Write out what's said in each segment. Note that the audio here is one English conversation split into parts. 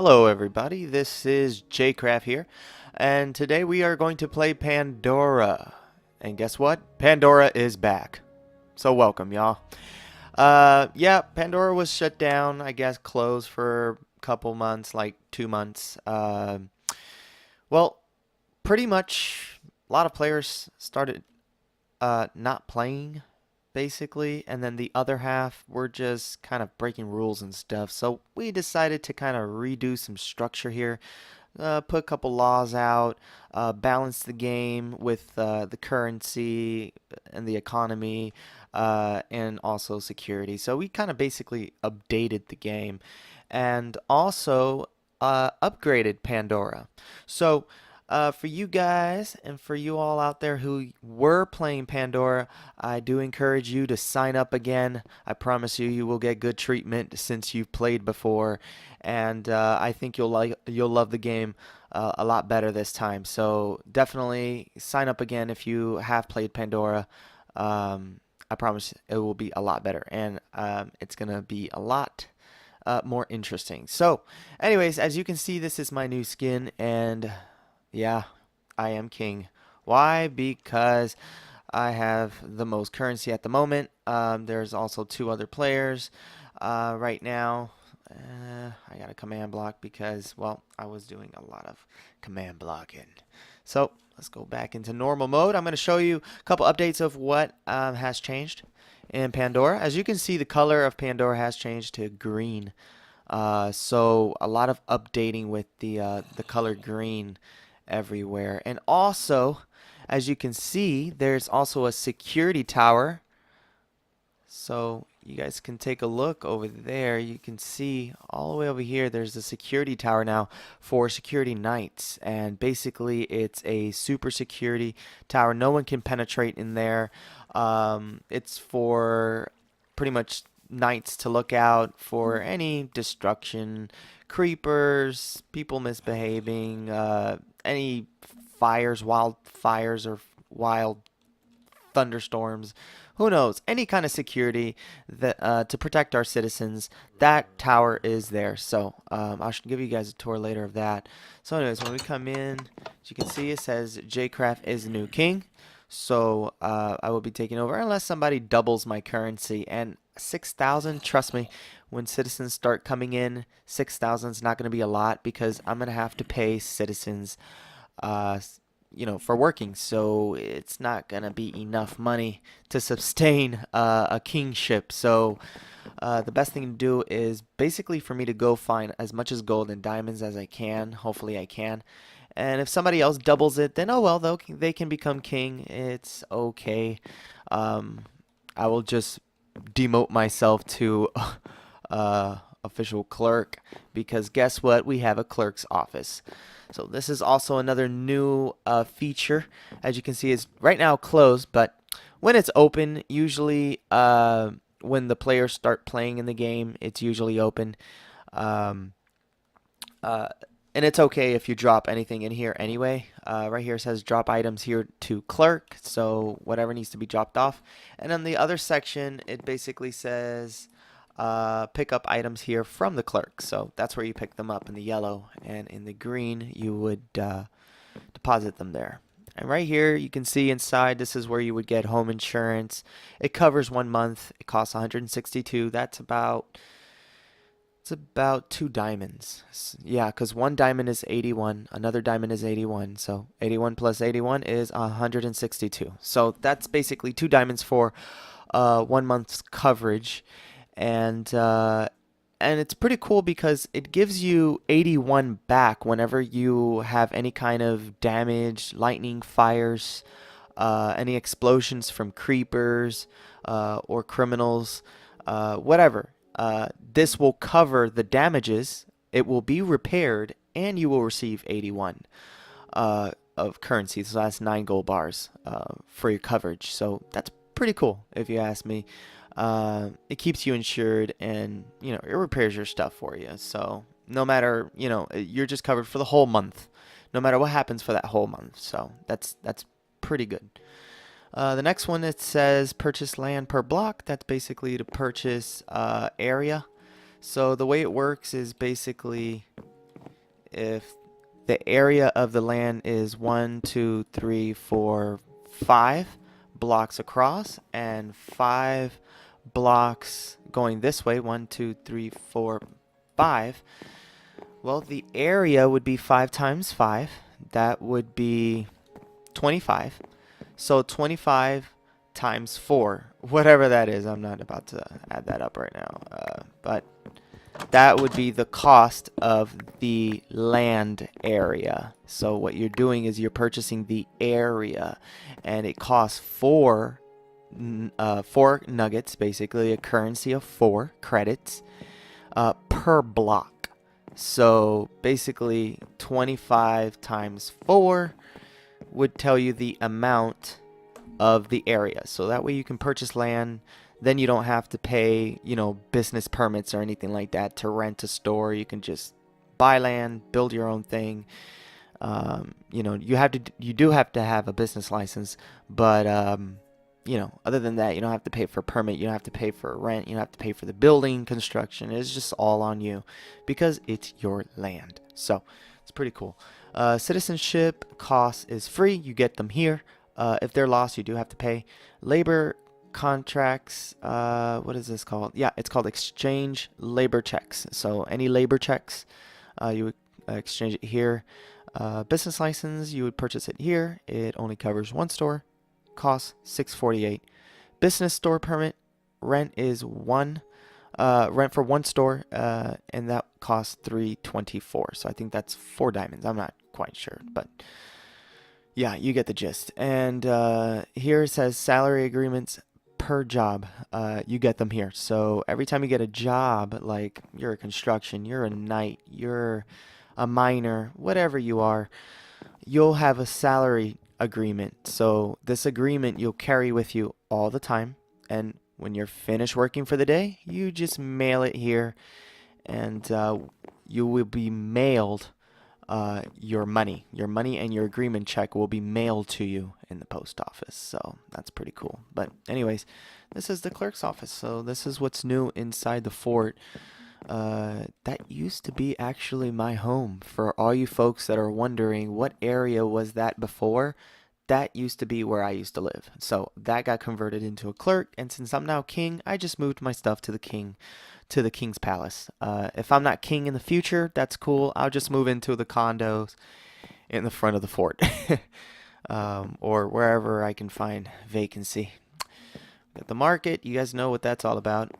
Hello everybody, this is JCraft here, and today we are going to play Pandora. And guess what? Pandora is back. So welcome, y'all. Yeah, Pandora was shut down, I guess closed for a couple months, like 2 months. Well, pretty much a lot of players started not playing basically, and then the other half were just kind of breaking rules and stuff. So we decided to kind of redo some structure here, put a couple laws out, balance the game with the currency and the economy, and also security. So we kind of basically updated the game and also upgraded Pandora. So for you guys and for you all out there who were playing Pandora, I do encourage you to sign up again. I promise you, you will get good treatment since you've played before, and I think you'll love the game a lot better this time. So definitely sign up again if you have played Pandora. I promise it will be a lot better, and it's gonna be a lot more interesting. So, anyways, as you can see, this is my new skin, and yeah, I am king. Why? Because I have the most currency at the moment. There's also two other players right now. I got a command block because, well, I was doing a lot of command blocking. So let's go back into normal mode. I'm going to show you a couple updates of what has changed in Pandora. As you can see, the color of Pandora has changed to green. So a lot of updating with the color green everywhere. And also, as you can see, there's also a security tower. So you guys can take a look over there. You can see all the way over here, there's a security tower now for security knights. And basically, it's a super security tower. No one can penetrate in there. It's for pretty much knights to look out for any destruction, creepers, people misbehaving, any fires, wildfires, or wild thunderstorms. Who knows? Any kind of security that to protect our citizens. That tower is there. So I should give you guys a tour later of that. So, anyways, when we come in, as you can see, it says JCraft is the new king. So I will be taking over unless somebody doubles my currency. And 6,000, trust me, when citizens start coming in, 6,000 is not going to be a lot because I'm going to have to pay citizens, for working. So it's not going to be enough money to sustain a kingship. So the best thing to do is basically for me to go find as much as gold and diamonds as I can. Hopefully I can. And if somebody else doubles it, then oh well, they can become king. It's okay. I will just demote myself to official clerk because guess what? We have a clerk's office. So this is also another new feature. As you can see, it's right now closed, but when it's open, usually when the players start playing in the game, it's usually open. Um, and it's okay if you drop anything in here anyway. Right here it says drop items here to clerk, so whatever needs to be dropped off. And on the other section, it basically says pick up items here from the clerk. So that's where you pick them up in the yellow, and in the green you would deposit them there. And right here you can see inside, this is where you would get home insurance. It covers 1 month. It costs 162. It's about 2 diamonds. Yeah, because 1 diamond is 81, another diamond is 81. So 81 plus 81 is 162. So that's basically 2 diamonds for 1 month's coverage. And it's pretty cool because it gives you 81 back whenever you have any kind of damage, lightning, fires, any explosions from creepers or criminals, whatever. This will cover the damages. It will be repaired, and you will receive 81 of currency. So that's 9 gold bars for your coverage. So that's pretty cool, if you ask me. It keeps you insured, and it repairs your stuff for you. So no matter, you're just covered for the whole month, no matter what happens for that whole month. So that's pretty good. The next one, it says purchase land per block. That's basically to purchase area. So the way it works is basically if the area of the land is 1, 2, 3, 4, 5 blocks across and 5 blocks going this way, 1, 2, 3, 4, 5, well, the area would be 5 times 5. That would be 25. So 25 times 4, whatever that is. I'm not about to add that up right now. But that would be the cost of the land area. So what you're doing is you're purchasing the area, and it costs 4 nuggets, basically a currency of 4 credits per block. So basically 25 times 4 would tell you the amount of the area. So that way you can purchase land. Then you don't have to pay, business permits or anything like that to rent a store. You can just buy land, build your own thing. You do have to have a business license, but other than that, you don't have to pay for a permit. You don't have to pay for rent. You don't have to pay for the building construction. It's just all on you because it's your land. So it's pretty cool. Citizenship cost is free. You get them here. If they're lost, you do have to pay. Labor contracts, what is this called? Yeah, it's called exchange labor checks. So any labor checks, you would exchange it here. Business license, you would purchase it here. It only covers one store, costs $6.48. Business store permit, rent is rent for one store, and that costs $3.24. So I think that's 4 diamonds. I'm not quite sure, but yeah, you get the gist. And here it says salary agreements per job. You get them here. So every time you get a job, like you're a construction, you're a knight, you're a miner, whatever you are, you'll have a salary agreement. So this agreement you'll carry with you all the time. And when you're finished working for the day, you just mail it here, and you will be mailed your money and your agreement check will be mailed to you in the post office. So that's pretty cool. But anyways, this is the clerk's office. So this is what's new inside the fort. That used to be actually my home. For all you folks that are wondering what area was that before, that used to be where I used to live. So that got converted into a clerk, and since I'm now king, I just moved my stuff to the king's palace. If I'm not king in the future, that's cool. I'll just move into the condos in the front of the fort, or wherever I can find vacancy. At the market, you guys know what that's all about.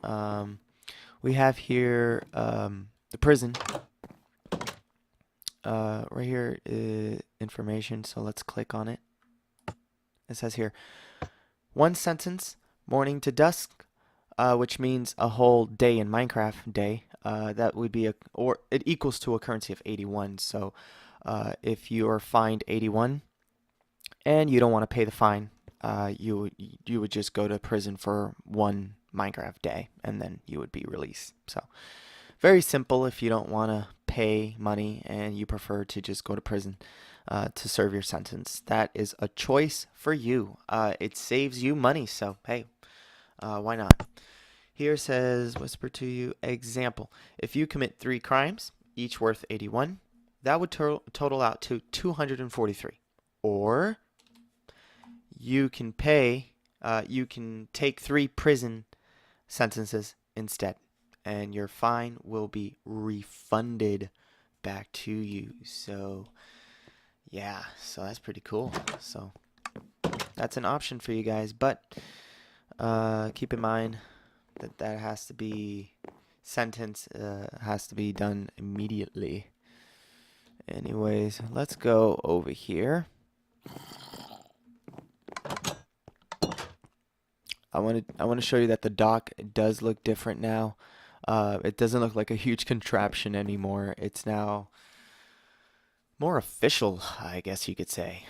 We have here the prison. Right here is information, so let's click on it. It says here, 1 sentence, morning to dusk, which means a whole day in Minecraft day. That would be it equals to a currency of 81. So if you are fined 81 and you don't want to pay the fine, you would just go to prison for 1 Minecraft day, and then you would be released. So very simple if you don't want to pay money and you prefer to just go to prison to serve your sentence. That is a choice for you. It saves you money, so hey, why not? Here says, whisper to you, example. If you commit 3 crimes, each worth 81, that would total out to 243. Or you can take 3 prison sentences instead, and your fine will be refunded back to you. So yeah, so that's pretty cool. So that's an option for you guys, but keep in mind that has to be has to be done immediately. Anyways, let's go over here. I want to show you that the dock does look different now. It doesn't look like a huge contraption anymore. It's now more official, I guess you could say.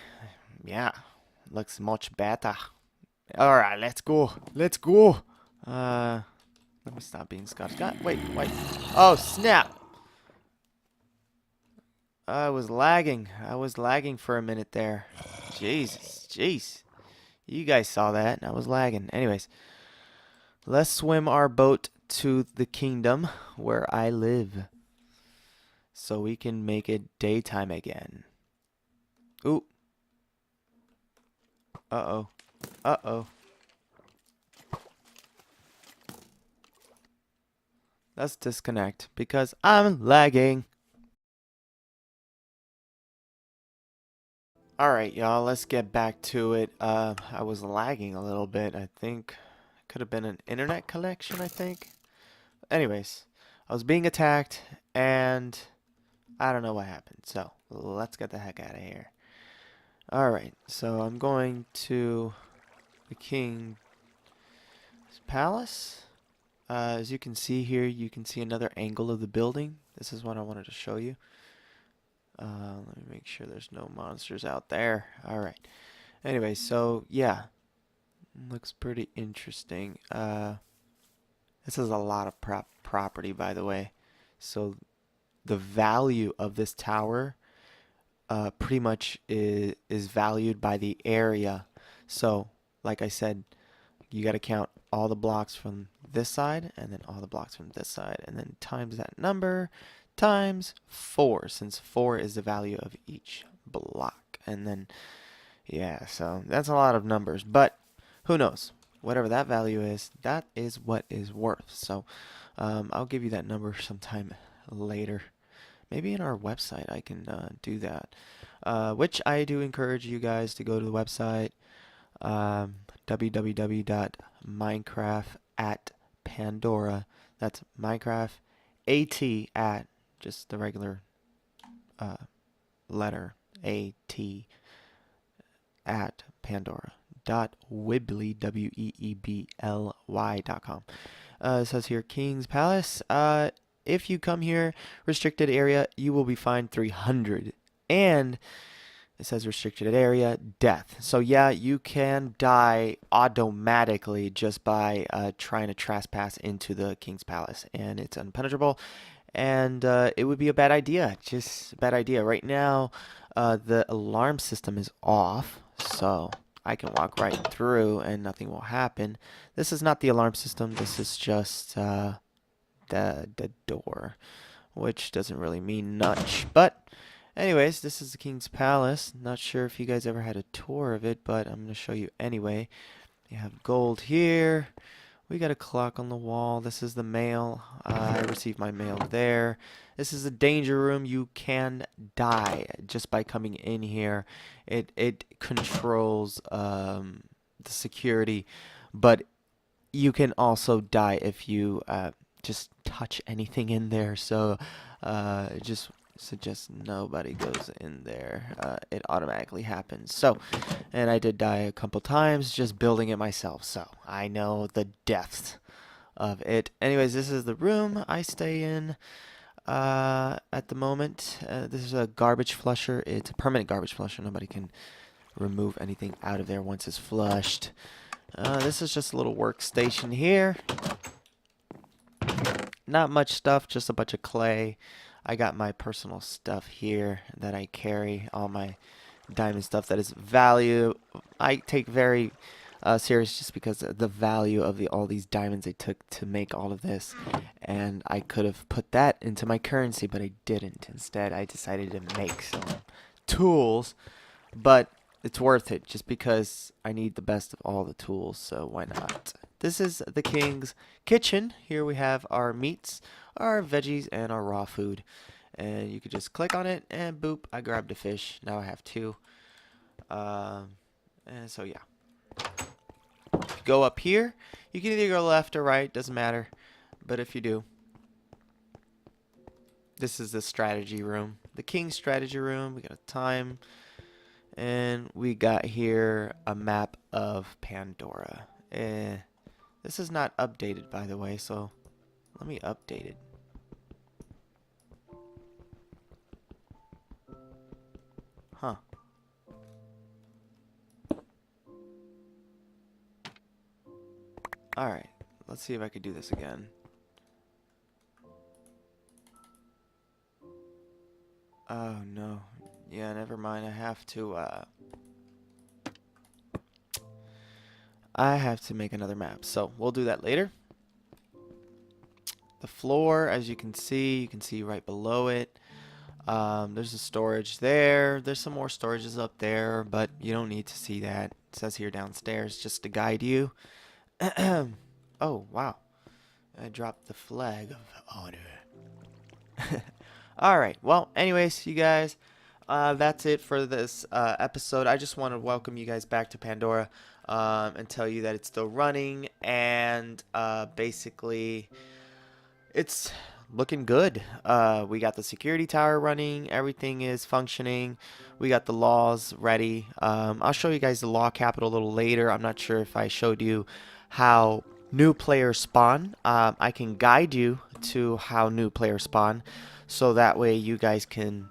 Yeah, looks much better. All right, let's go. Let's go. Let me stop being Scottish. God, wait. Oh, snap. I was lagging for a minute there. Jeez. You guys saw that. I was lagging. Anyways, let's swim our boat to the kingdom where I live. so we can make it daytime again. Ooh. Uh-oh. Uh-oh. Let's disconnect because I'm lagging. Alright, y'all, let's get back to it. I was lagging a little bit, I think. Could have been an internet connection, I think. Anyways, I was being attacked, and I don't know what happened. So, let's get the heck out of here. Alright, so I'm going to the King's Palace. As you can see here, you can see another angle of the building. This is what I wanted to show you. Let me make sure there's no monsters out there. Alright. Anyway, so yeah. Looks pretty interesting. This is a lot of property, by the way. So the value of this tower pretty much is valued by the area. So, like I said, you got to count all the blocks from this side and then all the blocks from this side and then times that number times 4, since 4 is the value of each block. And then, yeah, so that's a lot of numbers, but who knows? Whatever that value is, that is what is worth. So I'll give you that number sometime later. Maybe in our website I can do that, which I do encourage you guys to go to the website, www.minecraft@Pandora. That's Minecraft at just the regular letter at at Pandora dot Weebly WEEBLY.com. It says here King's Palace. If you come here, restricted area, you will be fined 300. And it says restricted area, death. So yeah, you can die automatically just by trying to trespass into the King's Palace, and it's unpunishable. And it would be a bad idea, just a bad idea. Right now, the alarm system is off, so I can walk right through and nothing will happen. This is not the alarm system. This is just the door, which doesn't really mean much. But anyways, this is the King's Palace. Not sure if you guys ever had a tour of it, but I'm going to show you anyway. You have gold here. We got a clock on the wall. This is the mail. I received my mail there. This is a danger room. You can die just by coming in here. It controls the security, but you can also die if you just touch anything in there. So just suggest nobody goes in there. It automatically happens. So, and I did die a couple times just building it myself, so I know the depth of it. Anyways, this is the room I stay in at the moment. This is a garbage flusher. It's a permanent garbage flusher. Nobody can remove anything out of there once it's flushed. This is just a little workstation here. Not much stuff, just a bunch of clay. I got my personal stuff here that I carry, all my diamond stuff that is value. I take very serious just because of the value of all these diamonds I took to make all of this. And I could have put that into my currency, but I didn't. Instead, I decided to make some tools. But it's worth it just because I need the best of all the tools, so why not? This is the King's Kitchen. Here we have our meats, our veggies, and our raw food. And you could just click on it, and boop, I grabbed a fish. Now I have 2. And so, yeah. If you go up here, you can either go left or right, doesn't matter. But if you do, this is the strategy room. The King's strategy room. We got a time. And we got here a map of Pandora. This is not updated, by the way, so let me update it. Huh. Alright, let's see if I could do this again. Oh, no. Yeah, never mind. I have to make another map, so we'll do that later. The floor, as you can see right below it. There's a storage there. There's some more storages up there, but you don't need to see that. It says here downstairs just to guide you. Oh, wow. I dropped the flag of honor. Alright, well, anyways, you guys, that's it for this episode. I just want to welcome you guys back to Pandora and tell you that it's still running, and basically it's looking good. We got the security tower running. Everything is functioning. We got the laws ready. I'll show you guys the law capital a little later. I'm not sure if I showed you how new players spawn. I can guide you to how new players spawn, so that way you guys can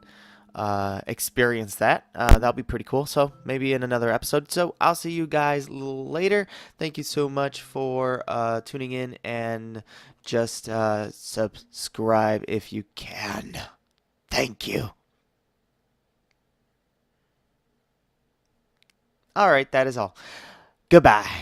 experience that. That'll be pretty cool. So maybe in another episode. So I'll see you guys a little later. Thank you so much for tuning in, and just subscribe if you can. Thank you. All right, that is all. Goodbye.